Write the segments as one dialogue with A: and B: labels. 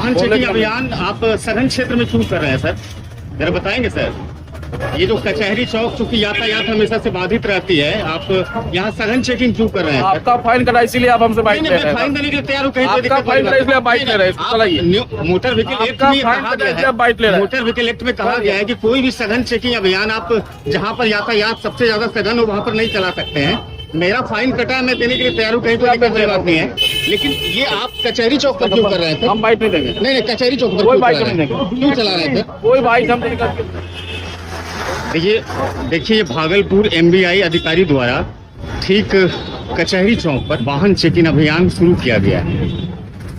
A: वाहन चेकिंग अभियान आप सघन क्षेत्र में क्यों कर रहे हैं सर, जरा बताएंगे सर? ये जो कचहरी चौक चूंकि यातायात हमेशा से बाधित रहती है, आप यहाँ सघन चेकिंग क्यों कर रहे हैं?
B: आपका फाइन कटा इसीलिए आप हमसे बाइक ले रहे हैं।
A: फाइन देने के लिए तैयार हो, कहीं
B: आपका फाइन कटा इसलिए आप बाइक ले रहे हैं। चलाइए।
A: मोटर व्हीकल एक्ट में कहा गया है,
B: बाइक ले रहे हैं।
A: मोटर व्हीकल एक्ट में कहा गया है कि कोई भी सघन चेकिंग अभियान आप जहाँ पर यातायात सबसे ज्यादा सघन हो वहाँ पर नहीं चला सकते हैं। मेरा फाइन कटा है, मैं देने के लिए तैयार हूँ, कहीं कोई दिक्कत वाली बात नहीं है, लेकिन ये आप कचहरी चौक पर क्यों कर रहे थे?
B: हम बाइक नहीं देंगे।
A: नहीं, कचहरी चौक पर
B: कोई बाइक नहीं देंगे।
A: क्यों चला रहे थे?
B: कोई बाइक हम नहीं करते।
A: देखिए भागलपुर MBI अधिकारी द्वारा ठीक कचहरी चौक पर वाहन चेकिंग अभियान शुरू किया गया है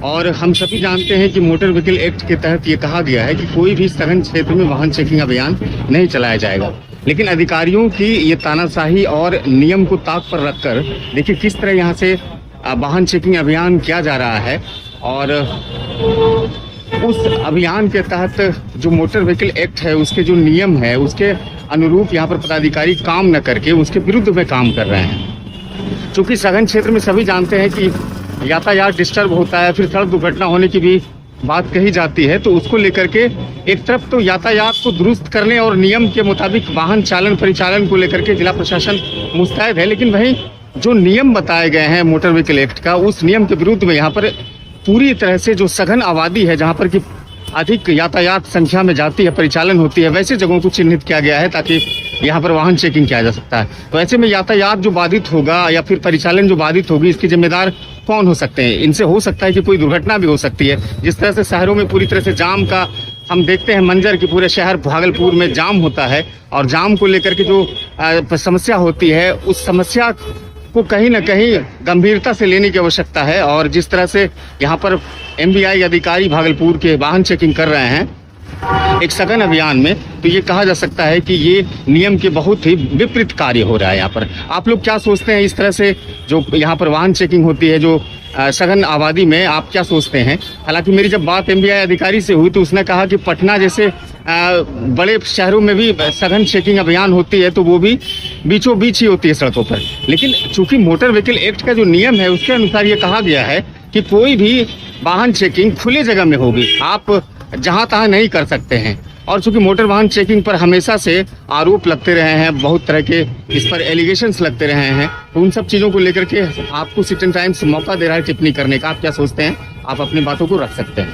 A: और हम सभी जानते हैं कि मोटर व्हीकल एक्ट के तहत ये कहा गया है कि कोई भी सघन क्षेत्र में वाहन चेकिंग अभियान नहीं चलाया जाएगा, लेकिन अधिकारियों की ये तानाशाही और नियम को ताक पर रखकर देखिए किस तरह यहाँ से वाहन चेकिंग अभियान किया जा रहा है। और उस अभियान के तहत जो मोटर व्हीकल एक्ट है उसके जो नियम है उसके अनुरूप यहाँ पर पदाधिकारी काम न करके उसके विरुद्ध में काम कर रहे हैं। चूँकि सघन क्षेत्र में सभी जानते हैं कि यातायात डिस्टर्ब होता है, फिर सड़क दुर्घटना होने की भी बात कही जाती है, तो उसको लेकर के एक तरफ तो यातायात को दुरुस्त करने और नियम के मुताबिक वाहन चालन परिचालन को लेकर के जिला प्रशासन मुस्तैद है, लेकिन वहीं जो नियम बताए गए हैं मोटर व्हीकल एक्ट का उस नियम के विरुद्ध में यहाँ पर पूरी तरह से जो सघन आबादी है जहाँ पर कि अधिक यातायात संख्या में जाती है, परिचालन होती है, वैसे जगहों को चिन्हित किया गया है ताकि यहाँ पर वाहन चेकिंग किया जा सकता है। तो ऐसे में यातायात जो बाधित होगा या फिर परिचालन जो बाधित होगी इसके जिम्मेदार कौन हो सकते हैं? इनसे हो सकता है कि कोई दुर्घटना भी हो सकती है। जिस तरह से शहरों में पूरी तरह से जाम का हम देखते हैं मंजर की पूरे शहर भागलपुर में जाम होता है और जाम को लेकर के जो समस्या होती है उस समस्या को कहीं ना कहीं गंभीरता से लेने की आवश्यकता है। और जिस तरह से यहाँ पर MBI अधिकारी भागलपुर के वाहन चेकिंग कर रहे हैं एक सघन अभियान में, तो ये कहा जा सकता है कि ये नियम के बहुत ही विपरीत कार्य हो रहा है यहाँ पर। आप लोग क्या सोचते हैं इस तरह से जो यहाँ पर वाहन चेकिंग होती है जो सघन आबादी में, आप क्या सोचते हैं? हालांकि मेरी जब बात MBI अधिकारी से हुई तो उसने कहा कि पटना जैसे बड़े शहरों में भी सघन चेकिंग अभियान होती है तो वो भी बीचों बीच ही होती है सड़कों पर, लेकिन चूंकि मोटर व्हीकल एक्ट का जो नियम है उसके अनुसार ये कहा गया है कि कोई भी वाहन चेकिंग खुले जगह में होगी, आप जहां तहां नहीं कर सकते हैं। और चूंकि मोटर वाहन चेकिंग पर हमेशा से आरोप लगते रहे हैं, बहुत तरह के इस पर एलिगेशंस लगते रहे हैं, तो उन सब चीज़ों को लेकर के आपको सिटी टाइम्स मौका दे रहा है टिप्पणी करने का। आप क्या सोचते हैं? आप अपनी बातों को रख सकते हैं।